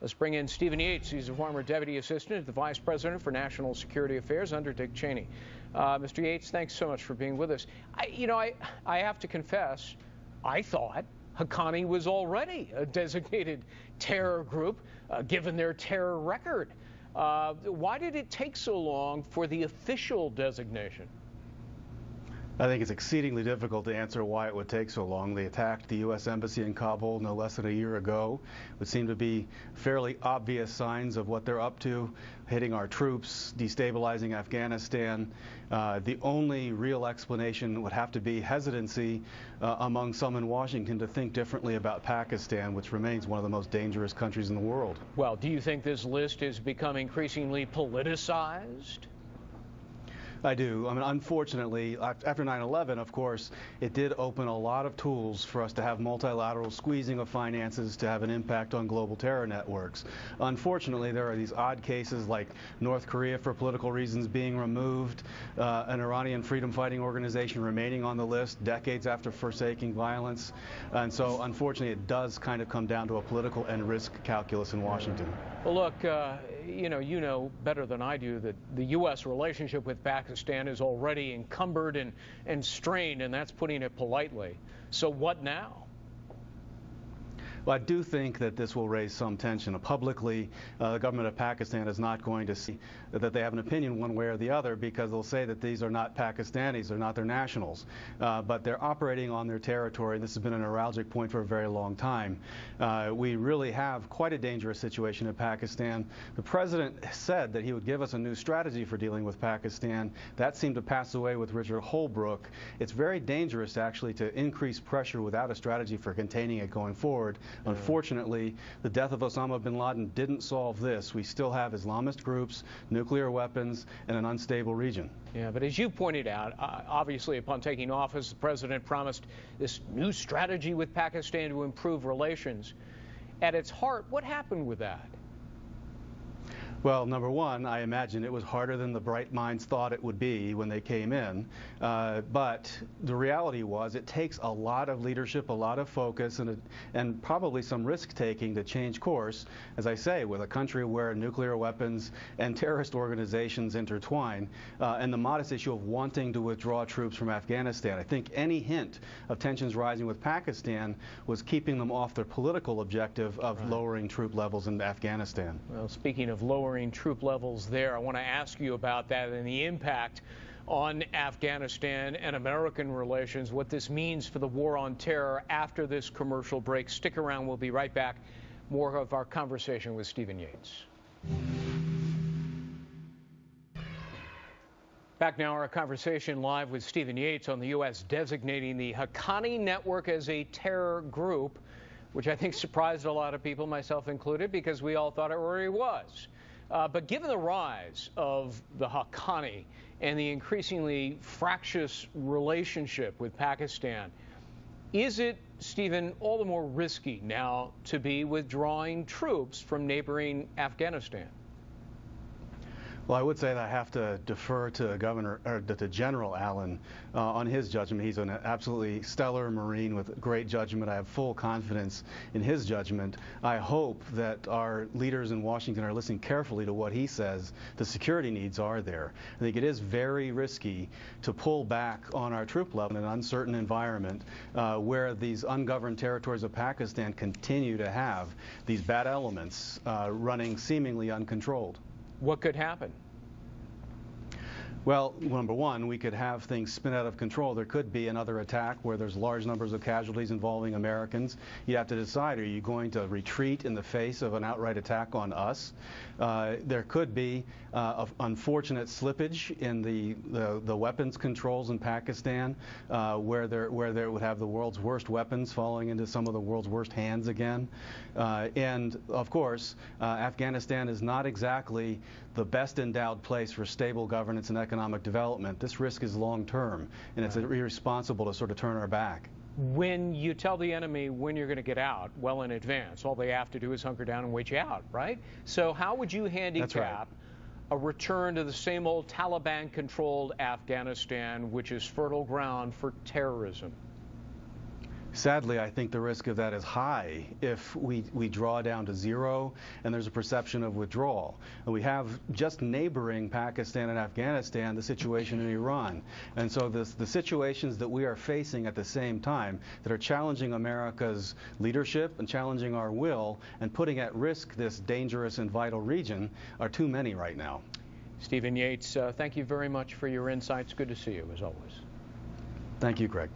Let's bring in Stephen Yates. He's a former Deputy Assistant to the Vice President for National Security Affairs under Dick Cheney. Mr. Yates, thanks so much for being with us. I have to confess, I thought Haqqani was already a designated terror group, given their terror record. Why did it take so long for the official designation? I think it's exceedingly difficult to answer why it would take so long. They attacked the U.S. Embassy in Kabul no less than a year ago. It would seem to be fairly obvious signs of what they're up to, hitting our troops, destabilizing Afghanistan. The only real explanation would have to be hesitancy among some in Washington to think differently about Pakistan, which remains one of the most dangerous countries in the world. Well, do you think this list has become increasingly politicized? I do. I mean, unfortunately, after 9/11, of course, it did open a lot of tools for us to have multilateral squeezing of finances to have an impact on global terror networks. Unfortunately, there are these odd cases like North Korea for political reasons being removed, an Iranian freedom fighting organization remaining on the list decades after forsaking violence. And so, unfortunately, it does kind of come down to a political and risk calculus in Washington. Well, look, you know better than I do that the U.S. relationship with Pakistan is already encumbered and strained, and that's putting it politely. So what now? Well, I do think that this will raise some tension. Publicly, the government of Pakistan is not going to see that they have an opinion one way or the other, because they'll say that these are not Pakistanis, they're not their nationals. But they're operating on their territory. This has been a neuralgic point for a very long time. We really have quite a dangerous situation in Pakistan. The president said that he would give us a new strategy for dealing with Pakistan. That seemed to pass away with Richard Holbrooke. It's very dangerous, actually, to increase pressure without a strategy for containing it going forward. Unfortunately, the death of Osama bin Laden didn't solve this. We still have Islamist groups, nuclear weapons, and an unstable region. Yeah, but as you pointed out, obviously upon taking office, the president promised this new strategy with Pakistan to improve relations. At its heart, what happened with that? Well, number one, I imagine it was harder than the bright minds thought it would be when they came in. But the reality was it takes a lot of leadership, a lot of focus, and probably some risk-taking to change course, as I say, with a country where nuclear weapons and terrorist organizations intertwine, and the modest issue of wanting to withdraw troops from Afghanistan. I think any hint of tensions rising with Pakistan was keeping them off their political objective of lowering troop levels in Afghanistan. Well, speaking of lowering troop levels there, I want to ask you about that and the impact on Afghanistan and American relations, what this means for the war on terror after this commercial break. Stick around. We'll be right back. More of our conversation with Stephen Yates. Back now, our conversation live with Stephen Yates on the U.S. designating the Haqqani network as a terror group, which I think surprised a lot of people, myself included, because we all thought it already was. But given the rise of the Haqqani and the increasingly fractious relationship with Pakistan, is it, Stephen, all the more risky now to be withdrawing troops from neighboring Afghanistan? Well, I would say that I have to defer to General Allen on his judgment. He's an absolutely stellar Marine with great judgment. I have full confidence in his judgment. I hope that our leaders in Washington are listening carefully to what he says the security needs are there. I think it is very risky to pull back on our troop level in an uncertain environment where these ungoverned territories of Pakistan continue to have these bad elements running seemingly uncontrolled. What could happen? Well, number one, we could have things spin out of control. There could be another attack where there's large numbers of casualties involving Americans. You have to decide, are you going to retreat in the face of an outright attack on us? There could be unfortunate slippage in the weapons controls in Pakistan, where they would have the world's worst weapons falling into some of the world's worst hands again. And, of course, Afghanistan is not exactly the best endowed place for stable governance and economic development. This risk is long-term, and it's irresponsible to sort of turn our back. When you tell the enemy when you're going to get out well in advance, all they have to do is hunker down and wait you out, right? So how would you handicap a return to the same old Taliban-controlled Afghanistan, which is fertile ground for terrorism? Sadly, I think the risk of that is high if we draw down to zero and there's a perception of withdrawal. And we have just neighboring Pakistan and Afghanistan the situation in Iran. And so the situations that we are facing at the same time that are challenging America's leadership and challenging our will and putting at risk this dangerous and vital region are too many right now. Stephen Yates, thank you very much for your insights. Good to see you, as always. Thank you, Greg.